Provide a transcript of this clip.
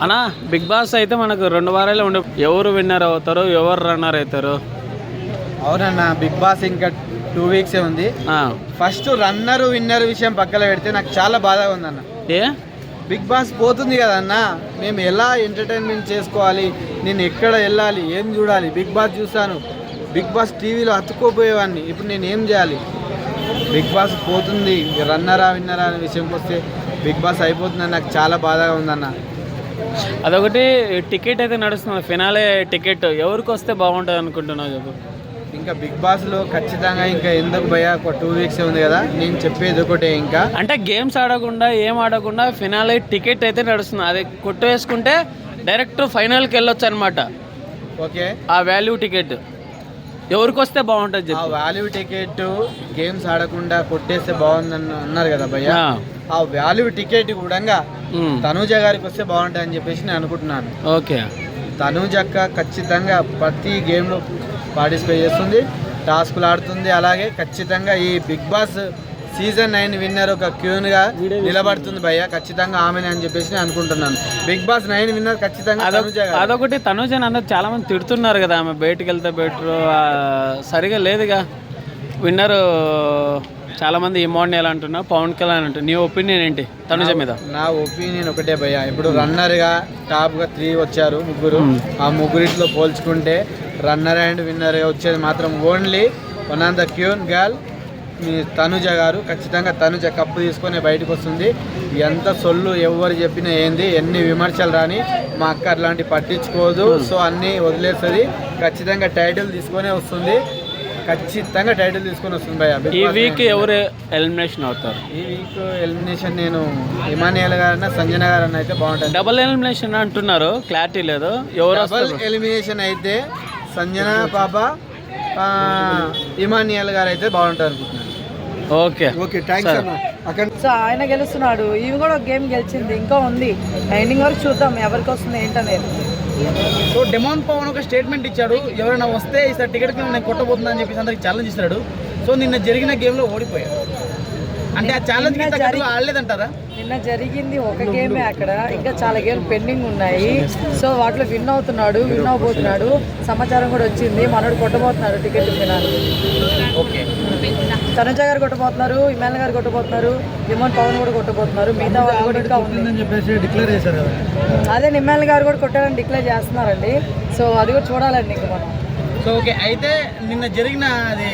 అన్నా big boss అయితే మనకు 2 వారాలే ఉండే. ఎవరు విన్నర్ అవుతారు, ఎవరు రన్నర్ అవుతారు? అవునన్నా, బిగ్ బాస్ ఇంకా 2 వీక్సే ఉంది. ఫస్ట్ రన్నర్ విన్నర్ విషయం పక్కన పెడితే నాకు చాలా బాధగా ఉందన్న. ఏ బిగ్ బాస్ పోతుంది కదన్న, మేము ఎలా ఎంటర్టైన్మెంట్ చేసుకోవాలి, నేను ఎక్కడ వెళ్ళాలి, ఏం చూడాలి? బిగ్ బాస్ చూసాను, బిగ్ బాస్ టీవీలో అతుక్కోపోయేవాడిని. ఇప్పుడు నేను ఏం చేయాలి? బిగ్ బాస్ పోతుంది, రన్నరా విన్నరా అనే విషయంకి వస్తే బిగ్ బాస్ అయిపోతుందని నాకు చాలా బాధగా ఉందన్న. అదొకటి టికెట్ అయితే నడుస్తుంది, ఫినాలే టికెట్ ఎవరికి వస్తే బాగుంటుంది అనుకుంటున్నావు చెప్పు. ఇంకా బిగ్ బాస్లో ఖచ్చితంగా ఇంకా ఎందుకు భయ్యా, ఒక 2 వీక్సే ఉంది కదా, నేను చెప్పేది ఒకటే. ఇంకా అంటే గేమ్స్ ఆడకుండా ఏం ఆడకుండా ఫినాలే టికెట్ అయితే నడుస్తుంది. అది కొట్టు వేసుకుంటే డైరెక్ట్ ఫైనల్కి వెళ్ళొచ్చు అనమాట. ఓకే, ఆ వాల్యూ టికెట్ ఎవరికి వస్తే బాగుంటుంది ఆ చెప్పు. వాల్యూ టికెట్ గేమ్స్ ఆడకుండా కొట్టేస్తే బాగుందని అన్నారు కదా భయ్య. ఆ వాల్యూ టికెట్ కూడా తనూజ గారికి వస్తే బాగుంటుంది అని చెప్పేసి నేను అనుకుంటున్నాను. ఓకే, తనూజ అక్క ఖచ్చితంగా ప్రతి గేమ్లో పార్టిసిపేట్ చేస్తుంది, టాస్కులు ఆడుతుంది. అలాగే ఖచ్చితంగా ఈ బిగ్ బాస్ సీజన్ 9 విన్నర్ ఒక క్యూన్గా నిలబడుతుంది భయ్య. ఖచ్చితంగా ఆమెనే అని చెప్పేసి నేను అనుకుంటున్నాను. బిగ్ బాస్ 9 విన్నర్ ఖచ్చితంగా తనూజ గారు. అదొకటి తనుజని అందరు చాలా మంది తిడుతున్నారు కదా, ఆమె బయటకు వెళ్తే బెటర్ సరిగా లేదుగా. విన్నర్ చాలా మంది ఇమాన్యుయల్ అంటున్నా, పవన్ కళ్యాణ్ అంటున్నా. నీ ఒపీనియన్ ఏంటి తనుజ మీద? నా ఒపీనియన్ ఒకటే భయ్య, ఇప్పుడు రన్నర్గా టాప్గా 3 వచ్చారు, ముగ్గురు. ఆ ముగ్గురిట్లో పోల్చుకుంటే రన్నర్ అండ్ విన్నర్గా వచ్చేది మాత్రం only one of the క్యూన్ girl Tanuja గారు. ఖచ్చితంగా తనుజ కప్పు తీసుకొని బయటకు వస్తుంది. ఎంత సొల్లు ఎవరు చెప్పినా ఏంది, ఎన్ని విమర్శలు రాని మా అక్క అట్లాంటి పట్టించుకోదు. సో అన్నీ వదిలేస్తుంది, ఖచ్చితంగా టైటిల్ తీసుకొనే వస్తుంది. ఖచ్చితంగా టైటిల్ తీసుకొని వస్తుంది భయ్య. ఈ వీక్ ఎవరు ఎలిమినేషన్ అవుతారు? ఈ వీక్ ఎలిమినేషన్ నేను ఇమానియల్ గారన్నా సంజన గారన్నా అయితే బాగుంటుంది. డబుల్ ఎలిమినేషన్ అంటున్నారు, క్లారిటీ లేదు. ఎవరు డబుల్ ఎలిమినేషన్ అయితే సంజన పాప, ఇమానియల్ గారు అయితే బాగుంటుంది అనుకుంటున్నాను. ఓకే ఓకే, థ్యాంక్స్ అన్న. అక్కడ సో ఆయన గెలుస్తున్నాడు, ఇవి కూడా ఒక గేమ్ గెలిచింది, ఇంకా ఉంది. ఎండింగ్ వరకు చూద్దాం ఎవరికి వస్తుంది ఏంటనేది. సో డెమాన్ పవన్ ఒక స్టేట్మెంట్ ఇచ్చాడు, ఎవరైనా వస్తే ఈసారి టికెట్ నేను కొట్టబోతున్నా అని చెప్పేసి అందరికి ఛాలెంజ్ ఇస్తాడు. సో నిన్న జరిగిన గేమ్లో ఓడిపోయాడు, అంటే ఆ ఛాలెంజ్ ఆడలేదంటారా? నిన్న జరిగింది ఒక గేమే, అక్కడ ఇంకా చాలా గేమ్ పెండింగ్ ఉన్నాయి. సో వాటిలో విన్ అవుతున్నాడు, విన్ అవబోతున్నాడు. సమాచారం కూడా వచ్చింది, మనోడు కొట్టబోతున్నాడు టికెట్ ఫినాల్. ఓకే, తనుజ గారు కొట్టబోతున్నారు, ఇమాన్ గారు కొట్టబోతున్నారు, ఇమాన్ పవన్ కూడా కొట్టబోతున్నారు. మిగతా వాళ్ళు కూడా ఇంకా ఉంది చెప్పేసి డిక్లేర్ చేశారు కదా. అదే నిమ్మాన్ గారు కూడా కొట్టారని డిక్లేర్ చేస్తున్నారండి. సో అది కూడా చూడాలండి ఇంకా మనం. సో ఓకే, అయితే నిన్న జరిగిన అది